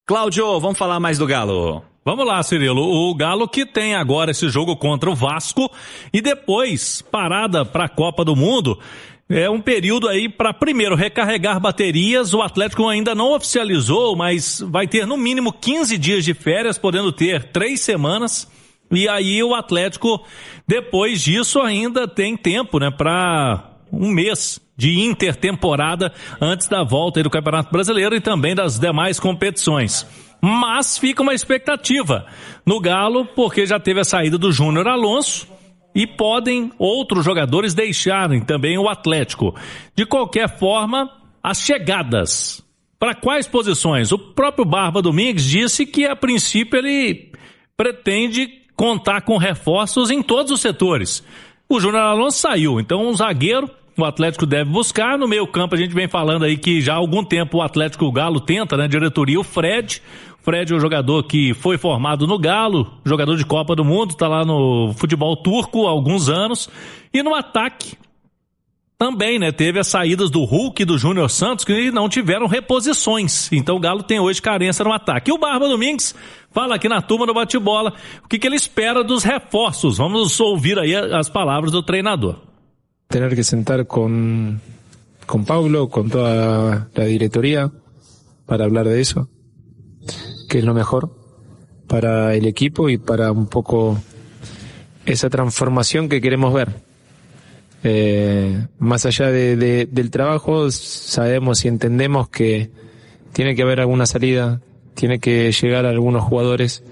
Cláudio, vamos falar mais do Galo. Vamos lá, Cirilo. O Galo que tem agora esse jogo contra o Vasco e depois parada para a Copa do Mundo. É um período aí para primeiro recarregar baterias. O Atlético ainda não oficializou, mas vai ter no mínimo 15 dias de férias, podendo ter 3 semanas. E aí o Atlético, depois disso, ainda tem tempo, né, para um mês de intertemporada antes da volta aí do Campeonato Brasileiro e também das demais competições. Mas fica uma expectativa no Galo, porque já teve a saída do Júnior Alonso e podem outros jogadores deixarem também o Atlético. De qualquer forma, as chegadas. Para quais posições? O próprio Barba Domingues disse que, a princípio, ele pretende contar com reforços em todos os setores. O Júnior Alonso saiu, então um zagueiro o Atlético deve buscar. No meio campo a gente vem falando aí que já há algum tempo o Atlético, o Galo tenta, né, diretoria, o Fred. O Fred é um jogador que foi formado no Galo, jogador de Copa do Mundo, está lá no futebol turco há alguns anos. E no ataque também, né, teve as saídas do Hulk e do Júnior Santos que não tiveram reposições. Então o Galo tem hoje carência no ataque. E o Barba Domingues fala aqui na turma do bate-bola o que ele espera dos reforços. Vamos ouvir aí as palavras do treinador. Tener que sentar con Paulo, con toda la directoría, para hablar de eso, que es lo mejor para el equipo y para un poco esa transformación que queremos ver. Más allá del trabajo, sabemos y entendemos que tiene que haber alguna salida, tiene que llegar a algunos jugadores,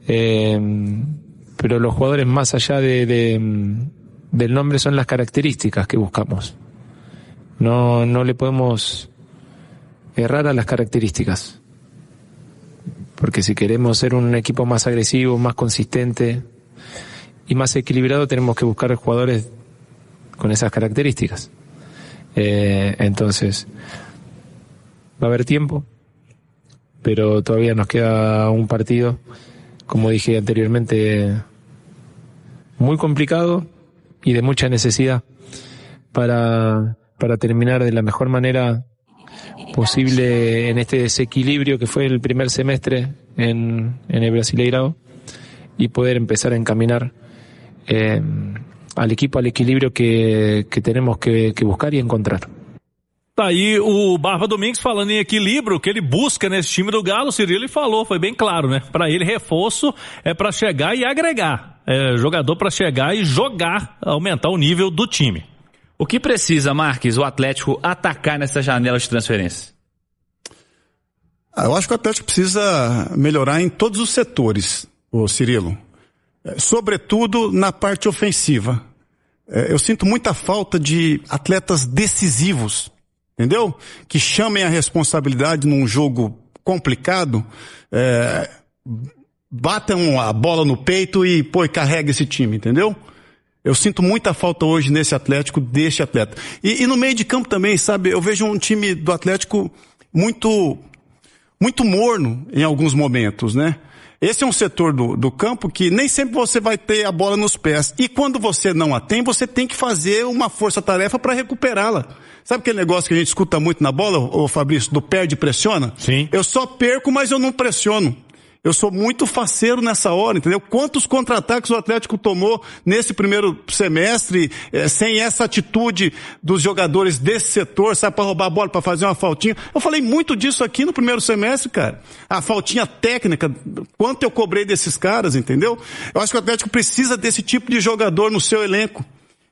pero los jugadores, más allá del nombre, son las características que buscamos. No le podemos errar a las características, porque si queremos ser un equipo más agresivo, más consistente y más equilibrado, tenemos que buscar jugadores con esas características. Entonces va a haber tiempo, pero todavía nos queda un partido, como dije anteriormente, muy complicado y de mucha necesidad para terminar de la mejor manera posible en este desequilibrio que fue el primer semestre en el Brasileirao, y poder empezar a encaminar al equipo al equilíbrio que tenemos que buscar e encontrar. Tá aí o Barba Domingues falando em equilíbrio, que ele busca nesse time do Galo. Cirilo, ele falou, foi bem claro, né? Para ele, reforço é para chegar e agregar. É jogador para chegar e jogar, aumentar o nível do time. O que precisa, Marques, o Atlético atacar nessa janela de transferência? Eu acho que o Atlético precisa melhorar em todos os setores, o Cirilo. Sobretudo na parte ofensiva. Eu sinto muita falta de atletas decisivos, entendeu? Que chamem a responsabilidade num jogo complicado, batam a bola no peito e, carrega esse time, entendeu? Eu sinto muita falta hoje nesse Atlético, deste atleta. E no meio de campo também, sabe, eu vejo um time do Atlético muito morno em alguns momentos, né? Esse é um setor do campo que nem sempre você vai ter a bola nos pés. E quando você não a tem, você tem que fazer uma força-tarefa para recuperá-la. Sabe aquele negócio que a gente escuta muito na bola, ô Fabrício, do perde e pressiona? Sim. Eu só perco, mas eu não pressiono. Eu sou muito faceiro nessa hora, entendeu? Quantos contra-ataques o Atlético tomou nesse primeiro semestre, sem essa atitude dos jogadores desse setor, sabe, para roubar a bola, para fazer uma faltinha. Eu falei muito disso aqui no primeiro semestre, cara. A faltinha técnica, quanto eu cobrei desses caras, entendeu? Eu acho que o Atlético precisa desse tipo de jogador no seu elenco.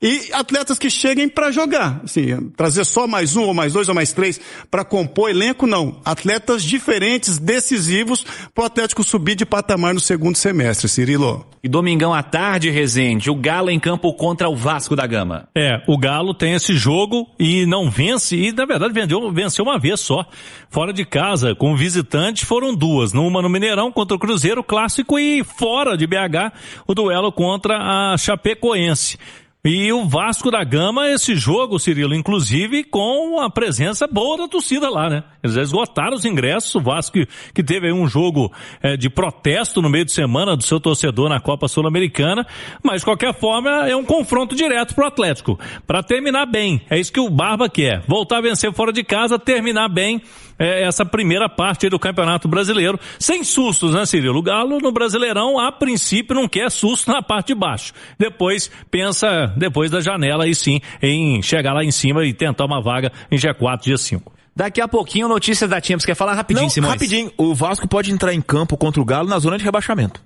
E atletas que cheguem para jogar, assim, trazer só mais um, ou mais dois, ou mais três para compor elenco, não. Atletas diferentes, decisivos, para o Atlético subir de patamar no segundo semestre, Cirilo. E domingão à tarde, Rezende, o Galo em campo contra o Vasco da Gama. O Galo tem esse jogo e não vence, e na verdade venceu uma vez só. Fora de casa, com visitante, foram duas. Uma no Mineirão contra o Cruzeiro, clássico, e fora de BH, o duelo contra a Chapecoense. E o Vasco da Gama, esse jogo, Cirilo, inclusive com a presença boa da torcida lá, né? Eles esgotaram os ingressos, o Vasco que teve aí um jogo de protesto no meio de semana do seu torcedor na Copa Sul-Americana, mas de qualquer forma é um confronto direto pro Atlético, para terminar bem. É isso que o Barba quer, voltar a vencer fora de casa, terminar bem essa primeira parte aí do Campeonato Brasileiro, sem sustos, né, Cirilo? O Galo no Brasileirão, a princípio, não quer susto na parte de baixo. Depois, pensa, depois da janela, aí sim, em chegar lá em cima e tentar uma vaga em G4, dia 5. Daqui a pouquinho, notícias da Champions. Quer falar rapidinho, Simões? Rapidinho. O Vasco pode entrar em campo contra o Galo na zona de rebaixamento.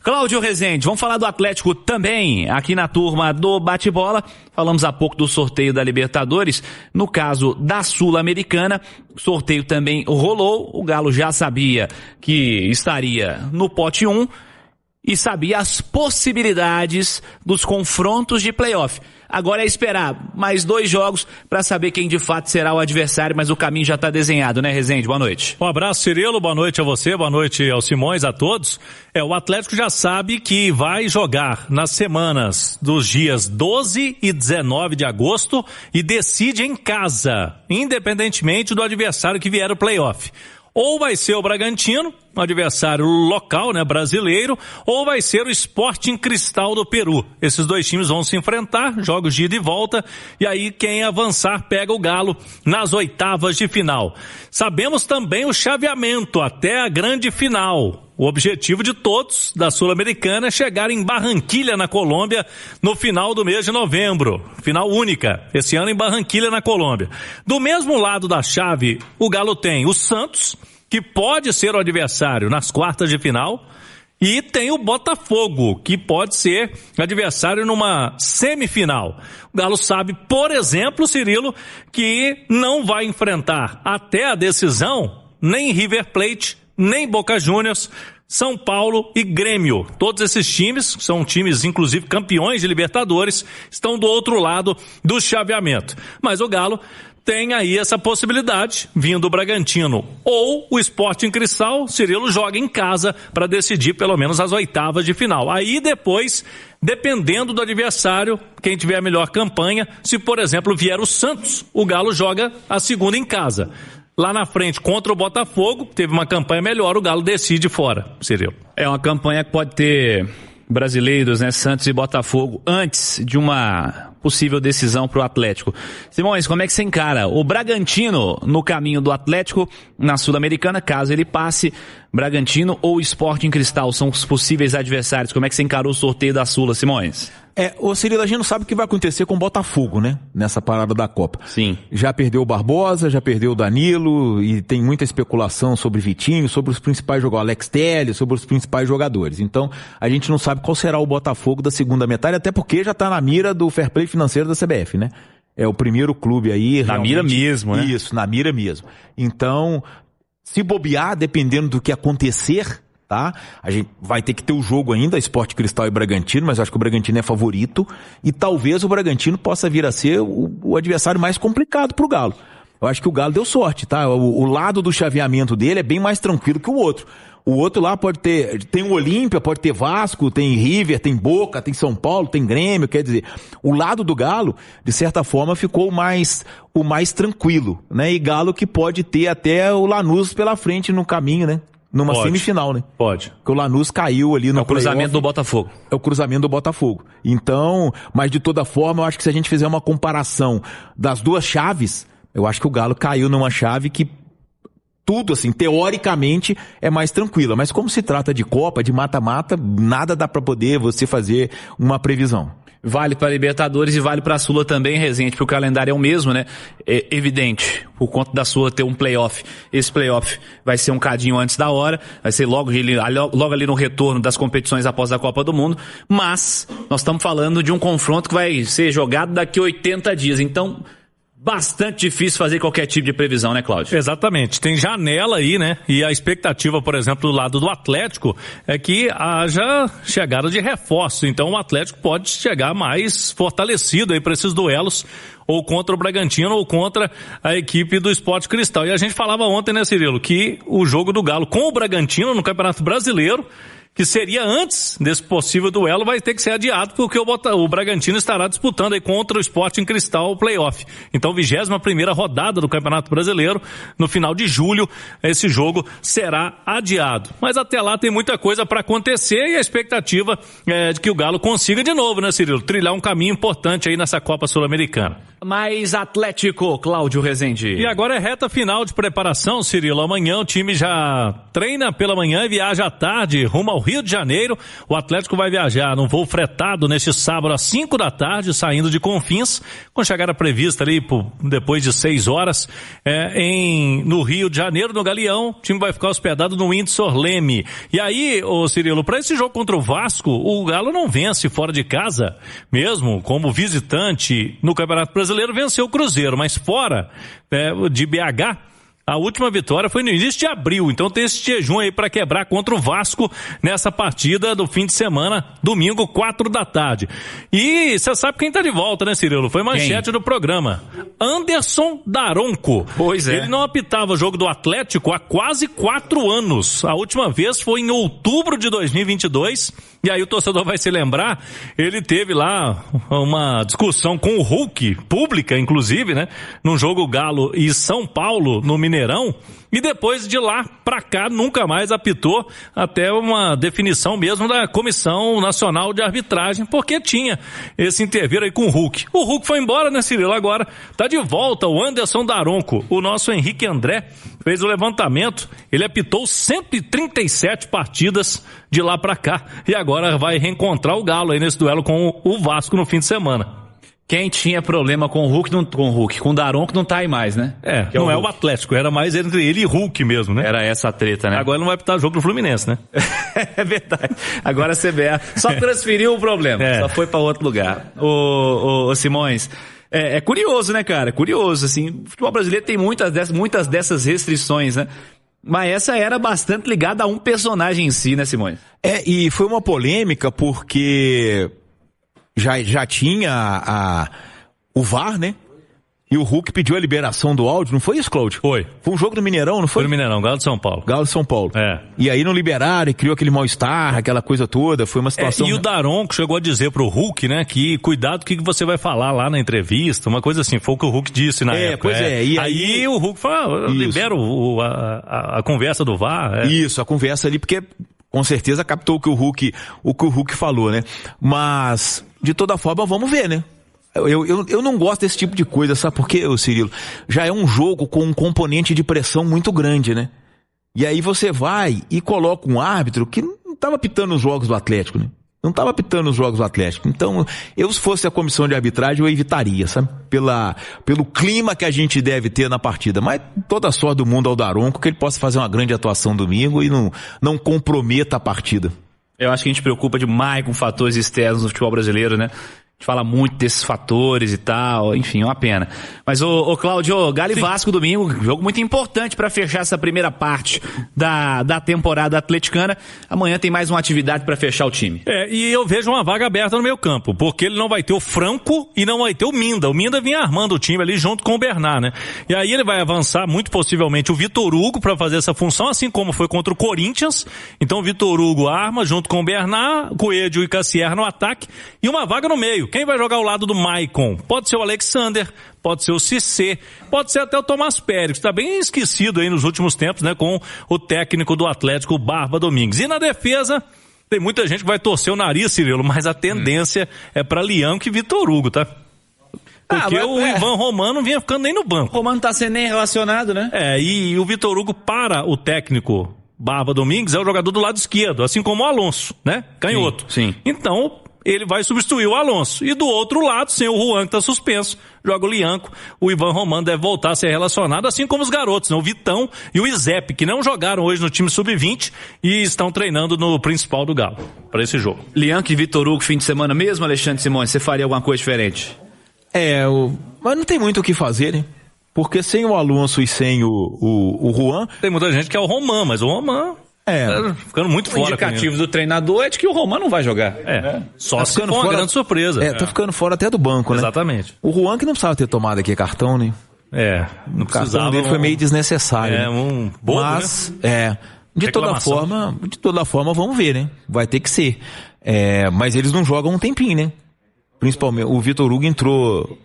Cláudio Rezende, vamos falar do Atlético também, aqui na turma do Bate-Bola. Falamos há pouco do sorteio da Libertadores. No caso da Sul-Americana, o sorteio também rolou. O Galo já sabia que estaria no pote 1 e sabia as possibilidades dos confrontos de playoff. Agora é esperar mais 2 jogos para saber quem de fato será o adversário, mas o caminho já está desenhado, né, Rezende? Boa noite. Um abraço, Cirilo, boa noite a você, boa noite ao Simões, a todos. O Atlético já sabe que vai jogar nas semanas dos dias 12 e 19 de agosto e decide em casa, independentemente do adversário que vier o playoff. Ou vai ser o Bragantino, um adversário local, né, brasileiro, ou vai ser o Sporting Cristal do Peru. Esses 2 times vão se enfrentar, jogos de ida e volta, e aí quem avançar pega o Galo nas oitavas de final. Sabemos também o chaveamento até a grande final. O objetivo de todos da Sul-Americana é chegar em Barranquilha, na Colômbia, no final do mês de novembro. Final única, esse ano em Barranquilha, na Colômbia. Do mesmo lado da chave, o Galo tem o Santos, que pode ser o adversário nas quartas de final, e tem o Botafogo, que pode ser adversário numa semifinal. O Galo sabe, por exemplo, Cirilo, que não vai enfrentar até a decisão nem River Plate, nem Boca Juniors, São Paulo e Grêmio. Todos esses times, são times inclusive campeões de Libertadores, estão do outro lado do chaveamento. Mas o Galo tem aí essa possibilidade, vindo o Bragantino ou o Sporting Cristal, Cirilo joga em casa para decidir pelo menos as oitavas de final. Aí depois, dependendo do adversário, quem tiver a melhor campanha, se por exemplo vier o Santos, o Galo joga a segunda em casa. Lá na frente, contra o Botafogo, teve uma campanha melhor, o Galo decide fora, Cirilo. É uma campanha que pode ter brasileiros, né, Santos e Botafogo, antes de uma possível decisão para o Atlético. Simões, como é que você encara o Bragantino no caminho do Atlético na Sul-Americana, caso ele passe? Bragantino ou Sporting Cristal são os possíveis adversários. Como é que você encarou o sorteio da Sula, Simões? Ô Cirilo, a gente não sabe o que vai acontecer com o Botafogo, né? Nessa parada da Copa. Sim. Já perdeu o Barbosa, já perdeu o Danilo, e tem muita especulação sobre Vitinho, sobre os principais jogadores, Alex Telles, sobre os principais jogadores. Então, a gente não sabe qual será o Botafogo da segunda metade, até porque já tá na mira do fair play financeiro da CBF, né? É o primeiro clube aí... Na mira mesmo, né? Isso, na mira mesmo. Então, se bobear, dependendo do que acontecer, tá? A gente vai ter que ter o jogo ainda, Sport Cristal e Bragantino, mas acho que o Bragantino é favorito, e talvez o Bragantino possa vir a ser o adversário mais complicado pro Galo. Eu acho que o Galo deu sorte, tá? O lado do chaveamento dele é bem mais tranquilo que o outro. O outro lá pode ter, tem o Olímpia, pode ter Vasco, tem River, tem Boca, tem São Paulo, tem Grêmio, quer dizer, o lado do Galo, de certa forma, ficou o mais tranquilo, né? E Galo que pode ter até o Lanús pela frente no caminho, né? Numa semifinal, né? Pode. Porque o Lanús caiu ali no É o cruzamento do Botafogo. É o cruzamento do Botafogo. Então, mas de toda forma, eu acho que se a gente fizer uma comparação das duas chaves, eu acho que o Galo caiu numa chave que tudo, assim, teoricamente é mais tranquila. Mas como se trata de Copa, de mata-mata, nada dá pra poder você fazer uma previsão. Vale para Libertadores e vale para a Sula também, Rezende, porque o calendário é o mesmo, né? É evidente, por conta da Sula ter um playoff. Esse playoff vai ser um cadinho antes da hora, vai ser logo ali no retorno das competições após a Copa do Mundo, mas nós estamos falando de um confronto que vai ser jogado daqui a 80 dias, então... Bastante difícil fazer qualquer tipo de previsão, né, Cláudio? Exatamente. Tem janela aí, né? E a expectativa, por exemplo, do lado do Atlético é que haja chegada de reforço. Então o Atlético pode chegar mais fortalecido aí para esses duelos, ou contra o Bragantino ou contra a equipe do Sport Cristal. E a gente falava ontem, né, Cirilo, que o jogo do Galo com o Bragantino no Campeonato Brasileiro, que seria antes desse possível duelo, vai ter que ser adiado, porque o Bragantino estará disputando aí contra o Sporting Cristal o playoff. Então, 21ª rodada do Campeonato Brasileiro, no final de julho, esse jogo será adiado. Mas até lá tem muita coisa para acontecer e a expectativa é de que o Galo consiga de novo, né, Cirilo, trilhar um caminho importante aí nessa Copa Sul-Americana. Mais Atlético, Cláudio Rezende. E agora é reta final de preparação, Cirilo. Amanhã o time já treina pela manhã e viaja à tarde rumo ao Rio de Janeiro. O Atlético vai viajar num voo fretado neste sábado às 5 da tarde, saindo de Confins, com chegada prevista ali depois de 6 horas no Rio de Janeiro, no Galeão. O time vai ficar hospedado no Windsor Leme. E aí, ô Cirilo, para esse jogo contra o Vasco, o Galo não vence fora de casa, mesmo como visitante no Campeonato Brasileiro, venceu o Cruzeiro, mas fora de BH, a última vitória foi no início de abril, então tem esse jejum aí para quebrar contra o Vasco nessa partida do fim de semana, domingo, 4 da tarde. E você sabe quem tá de volta, né, Cirilo? Foi manchete do programa. Anderson Daronco. Pois é. Ele não apitava o jogo do Atlético há quase 4 anos. A última vez foi em outubro de 2022. E aí o torcedor vai se lembrar, ele teve lá uma discussão com o Hulk, pública inclusive, né? Num jogo Galo e São Paulo, no Mineirão. E depois de lá pra cá nunca mais apitou, até uma definição mesmo da Comissão Nacional de Arbitragem, porque tinha esse intervir aí com o Hulk. O Hulk foi embora, né, Cirilo? Agora tá de volta o Anderson Daronco. O nosso Henrique André fez o levantamento, ele apitou 137 partidas de lá pra cá e agora vai reencontrar o Galo aí nesse duelo com o Vasco no fim de semana. Quem tinha problema com o Daronco não tá aí mais, né? Que não é o Atlético, era mais entre ele e Hulk mesmo, né? Era essa a treta, né? Agora não vai apitar jogo do Fluminense, né? É verdade. Agora a CBF só transferiu o problema, só foi pra outro lugar. Ô Simões, é curioso, né, cara? Curioso, assim, o futebol brasileiro tem muitas dessas restrições, né? Mas essa era bastante ligada a um personagem em si, né, Simões? E foi uma polêmica porque já tinha o VAR, né? E o Hulk pediu a liberação do áudio, não foi isso, Cláudio? Foi. Foi um jogo do Mineirão, não foi? Foi no Mineirão, Galo de São Paulo. Galo de São Paulo. E aí não liberaram e criou aquele mal-estar, aquela coisa toda, foi uma situação... E o Daronco chegou a dizer pro Hulk, né, que cuidado com o que você vai falar lá na entrevista, uma coisa assim, foi o que o Hulk disse na época. Pois é. E aí o Hulk falou, libera a conversa do VAR. Isso, a conversa ali, porque com certeza captou o que o Hulk falou, né? Mas, de toda forma, vamos ver, né? Eu não gosto desse tipo de coisa, sabe por quê, Cirilo? Já é um jogo com um componente de pressão muito grande, né? E aí você vai e coloca um árbitro que não estava apitando os jogos do Atlético, né? Não estava apitando os jogos do Atlético. Então, se fosse a comissão de arbitragem, eu evitaria, sabe? Pelo clima que a gente deve ter na partida. Mas toda a sorte do mundo ao Daronco, que ele possa fazer uma grande atuação domingo e não comprometa a partida. Eu acho que a gente preocupa demais com fatores externos no futebol brasileiro, né? A gente fala muito desses fatores e tal, enfim, é uma pena. Mas, ô Cláudio, Galo e Vasco domingo, jogo muito importante para fechar essa primeira parte da temporada atleticana. Amanhã tem mais uma atividade para fechar o time. E eu vejo uma vaga aberta no meio campo, porque ele não vai ter o Franco e não vai ter o Minda. O Minda vinha armando o time ali junto com o Bernard, né? E aí ele vai avançar muito possivelmente o Vitor Hugo para fazer essa função, assim como foi contra o Corinthians. Então o Vitor Hugo arma junto com o Bernard, Coelho e Cassier no ataque e uma vaga no meio. Quem vai jogar ao lado do Maicon? Pode ser o Alexander, pode ser o Cissé, pode ser até o Tomás Pérez, que está bem esquecido aí nos últimos tempos, né, com o técnico do Atlético, Barba Domingues. E na defesa, tem muita gente que vai torcer o nariz, Cirilo, mas a tendência é para Lianco e Vitor Hugo, tá? Porque o Ivan Romano não vinha ficando nem no banco. O Romano não tá sendo nem relacionado, né? E o Vitor Hugo, para o técnico Barba Domingues, é o jogador do lado esquerdo, assim como o Alonso, né? Canhoto. Sim. Então, ele vai substituir o Alonso. E do outro lado, sem o Juan, que está suspenso, joga o Lianco. O Ivan Romano deve voltar a ser relacionado, assim como os garotos, né? O Vitão e o Izep, que não jogaram hoje no time sub-20 e estão treinando no principal do Galo, para esse jogo. Lianco e Vitor Hugo, fim de semana mesmo, Alexandre Simões, você faria alguma coisa diferente? Mas não tem muito o que fazer, né? Porque sem o Alonso e sem o Juan... Tem muita gente que é o Roman, mas o Roman... Tá ficando muito fora. O indicativo do treinador é de que o Roman não vai jogar. Só tá se for uma grande surpresa. Tá ficando fora até do banco, né? Exatamente. O Juan que não precisava ter tomado aqui cartão, né? Não precisava. O cartão dele foi meio desnecessário. Um bobo, mas, né? De toda forma, vamos ver, né? Vai ter que ser. Mas eles não jogam um tempinho, né? Principalmente, o Vitor Hugo entrou,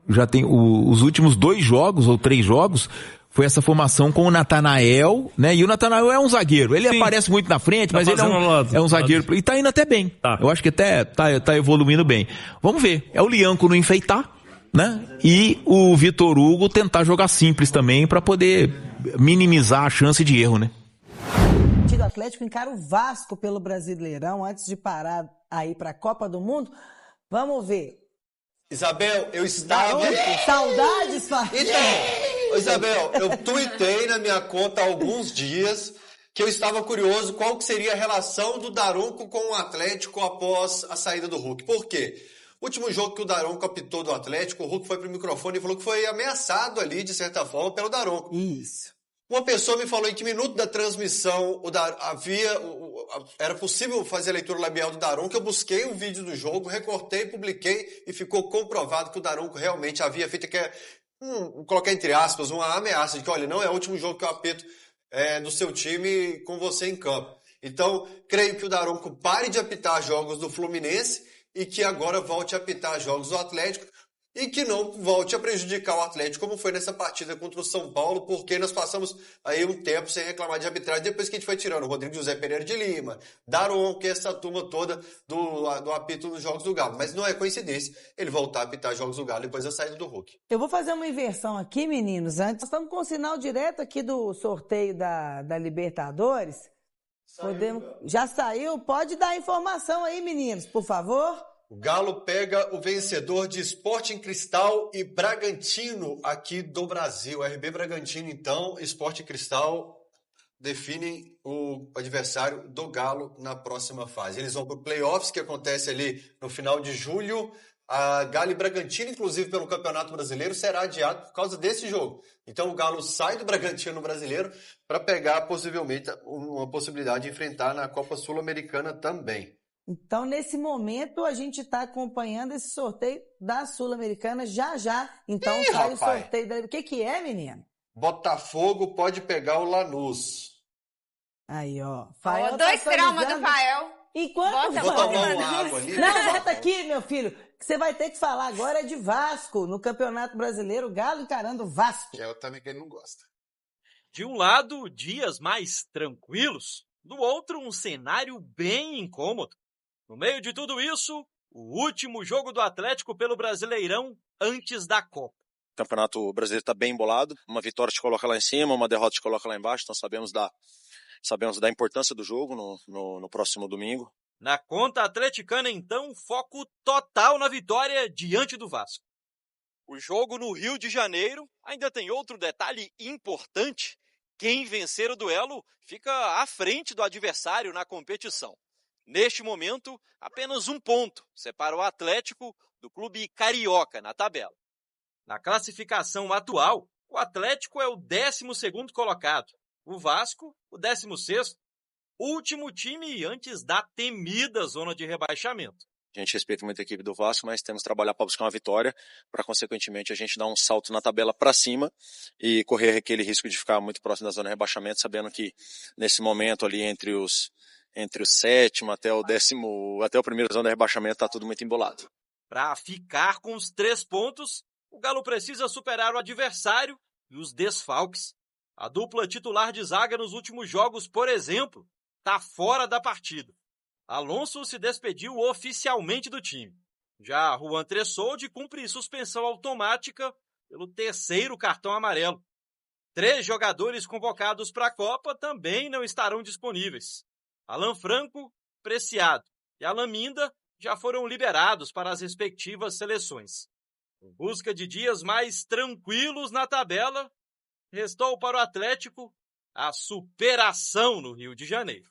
já tem os últimos 2 jogos ou 3 jogos, foi essa formação com o Natanael, né? E o Natanael é um zagueiro. Ele aparece muito na frente, mas ele é um zagueiro. E tá indo até bem. Eu acho que até tá evoluindo bem. Vamos ver. É o Lianco não enfeitar, né? E o Vitor Hugo tentar jogar simples também para poder minimizar a chance de erro, né? O Atlético encara o Vasco pelo Brasileirão antes de parar aí para a Copa do Mundo. Vamos ver. Isabel, eu estava... Saudades, Então, Isabel, eu tuitei na minha conta há alguns dias que eu estava curioso qual que seria a relação do Daronco com o Atlético após a saída do Hulk. Por quê? O último jogo que o Daronco apitou do Atlético, o Hulk foi pro microfone e falou que foi ameaçado ali, de certa forma, pelo Daronco. Isso. Uma pessoa me falou em que minuto da transmissão era possível fazer a leitura labial do Daronco. Eu busquei o vídeo do jogo, recortei, publiquei e ficou comprovado que o Daronco realmente havia feito colocar entre aspas, uma ameaça de que, olha, não é o último jogo que eu apito do seu time com você em campo. Então, creio que o Daronco pare de apitar jogos do Fluminense e que agora volte a apitar jogos do Atlético e que não volte a prejudicar o Atlético como foi nessa partida contra o São Paulo, porque nós passamos aí um tempo sem reclamar de arbitragem, depois que a gente foi tirando o Rodrigo José Pereira de Lima, Daronco, essa turma toda do apito dos jogos do Galo. Mas não é coincidência ele voltar a apitar jogos do Galo depois da saída do Hulk. Eu vou fazer uma inversão aqui, meninos. Antes, nós estamos com o sinal direto aqui do sorteio da Libertadores. Já saiu? Pode dar a informação aí, meninos, por favor. O Galo pega o vencedor de Sporting Cristal e Bragantino aqui do Brasil. RB Bragantino, então, Sporting Cristal definem o adversário do Galo na próxima fase. Eles vão para o playoffs, que acontece ali no final de julho. A Galo e Bragantino, inclusive pelo Campeonato Brasileiro, será adiado por causa desse jogo. Então o Galo sai do Bragantino Brasileiro para pegar possivelmente uma possibilidade de enfrentar na Copa Sul-Americana também. Então, nesse momento, a gente está acompanhando esse sorteio da Sul-Americana já. Então, sai o sorteio. O que é, menino? Botafogo pode pegar o Lanús. Aí, ó. Dois traumas do Fael. Enquanto Vou tomar uma água ali. Não, bota aqui, meu filho. Que você vai ter que falar agora é de Vasco. No Campeonato Brasileiro, o Galo encarando o Vasco. Eu também que ele não gosta. De um lado, dias mais tranquilos. Do outro, um cenário bem incômodo. No meio de tudo isso, o último jogo do Atlético pelo Brasileirão antes da Copa. O Campeonato Brasileiro está bem embolado. Uma vitória te coloca lá em cima, uma derrota te coloca lá embaixo. Então sabemos da importância do jogo no próximo domingo. Na conta atleticana, então, foco total na vitória diante do Vasco. O jogo no Rio de Janeiro ainda tem outro detalhe importante. Quem vencer o duelo fica à frente do adversário na competição. Neste momento, apenas um ponto separa o Atlético do clube carioca na tabela. Na classificação atual, o Atlético é o 12º colocado, o Vasco o 16º, último time antes da temida zona de rebaixamento. A gente respeita muito a equipe do Vasco, mas temos que trabalhar para buscar uma vitória, para consequentemente a gente dar um salto na tabela para cima e correr aquele risco de ficar muito próximo da zona de rebaixamento, sabendo que nesse momento ali entre o 7º até o primeiro zona de rebaixamento está tudo muito embolado. Para ficar com os 3 pontos, o Galo precisa superar o adversário e os desfalques. A dupla titular de zaga nos últimos jogos, por exemplo, está fora da partida. Alonso se despediu oficialmente do time. Já Juan Tressoldi cumpre suspensão automática pelo 3º cartão amarelo. 3 jogadores convocados para a Copa também não estarão disponíveis. Alan Franco, Preciado e Alan Minda já foram liberados para as respectivas seleções. Em busca de dias mais tranquilos na tabela, restou para o Atlético a superação no Rio de Janeiro.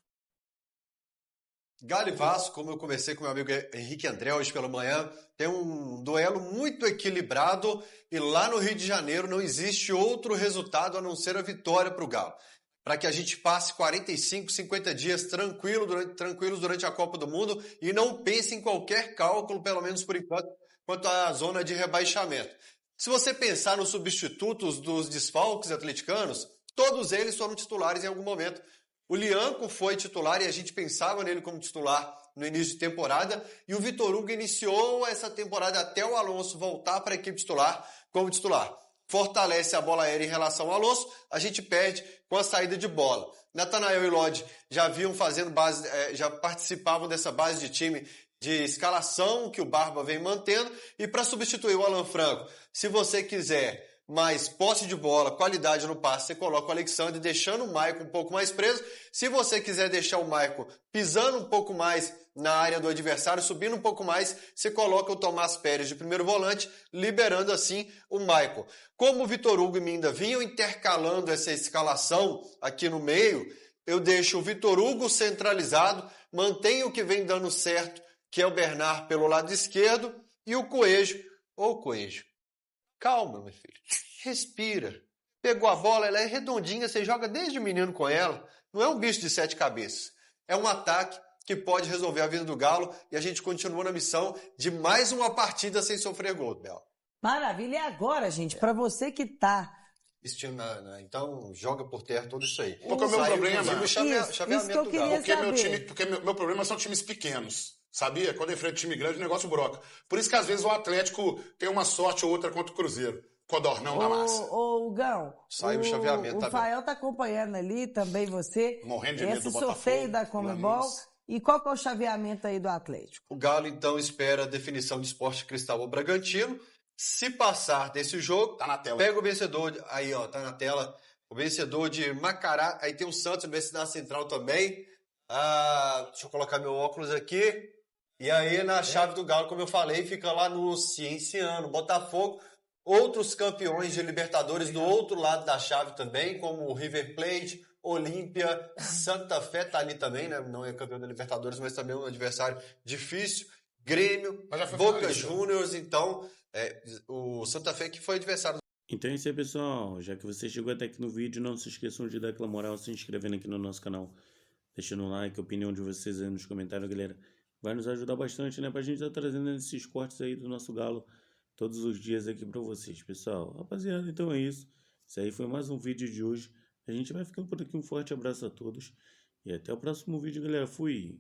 Galo e Vasco, como eu conversei com meu amigo Henrique André hoje pela manhã, tem um duelo muito equilibrado e lá no Rio de Janeiro não existe outro resultado a não ser a vitória para o Galo. Para que a gente passe 45, 50 dias tranquilos durante a Copa do Mundo e não pense em qualquer cálculo, pelo menos por enquanto, quanto à zona de rebaixamento. Se você pensar nos substitutos dos desfalques atleticanos, todos eles foram titulares em algum momento. O Lianco foi titular e a gente pensava nele como titular no início de temporada, e o Vitor Hugo iniciou essa temporada até o Alonso voltar para a equipe titular como titular. Fortalece a bola aérea em relação ao Alonso, a gente perde com a saída de bola. Natanael e Lodi já vinham fazendo base, já participavam dessa base de time de escalação que o Barba vem mantendo. E para substituir o Alan Franco, se você quiser mais posse de bola, qualidade no passe, você coloca o Alexandre, deixando o Maicon um pouco mais preso. Se você quiser deixar o Maicon pisando um pouco mais na área do adversário, subindo um pouco mais, você coloca o Tomás Pérez de primeiro volante, liberando assim o Maicon. Como o Vitor Hugo e Minda vinham intercalando essa escalação aqui no meio, eu deixo o Vitor Hugo centralizado, mantenho o que vem dando certo, que é o Bernard pelo lado esquerdo, e o Coelho, calma, meu filho. Respira. Pegou a bola, ela é redondinha, você joga desde menino com ela. Não é um bicho de 7 cabeças. É um ataque que pode resolver a vida do Galo e a gente continua na missão de mais uma partida sem sofrer gol, Bel. Maravilha. E agora, gente, para você que tá... Então, joga por terra tudo isso aí. Porque o meu problema... Isso que eu queria saber. Porque meu problema são times pequenos. Sabia? Quando enfrenta time grande, o negócio broca. Por isso que às vezes o Atlético tem uma sorte ou outra contra o Cruzeiro. Codornão da massa. Ô, Gão, sai o chaveamento. O Fael tá acompanhando ali, também você. Morrendo de medo do Botafogo. Esse sorteio da Conmebol. E qual que é o chaveamento aí do Atlético? O Galo, então, espera a definição de Sport Cristal ou Bragantino. Se passar desse jogo, tá na tela. Pega o vencedor, aí ó, tá na tela, o vencedor de Macará, aí tem o Santos, o vencedor da Central também. Deixa eu colocar meu óculos aqui. E aí, na chave do Galo, como eu falei, fica lá no Cienciano, Botafogo. Outros campeões de Libertadores do outro lado da chave também, como o River Plate, Olímpia, Santa Fé tá ali também, né? Não é campeão da Libertadores, mas também é um adversário difícil. Grêmio, Boca Juniors, então, o Santa Fé que foi adversário. Então é isso aí, pessoal. Já que você chegou até aqui no vídeo, não se esqueçam de dar aquela moral, se inscrevendo aqui no nosso canal, deixando um like, a opinião de vocês aí nos comentários, galera. Vai nos ajudar bastante, né? Pra gente estar trazendo esses cortes aí do nosso Galo todos os dias aqui pra vocês, pessoal. Rapaziada, então é isso. Isso aí foi mais um vídeo de hoje. A gente vai ficando por aqui. Um forte abraço a todos. E até o próximo vídeo, galera. Fui!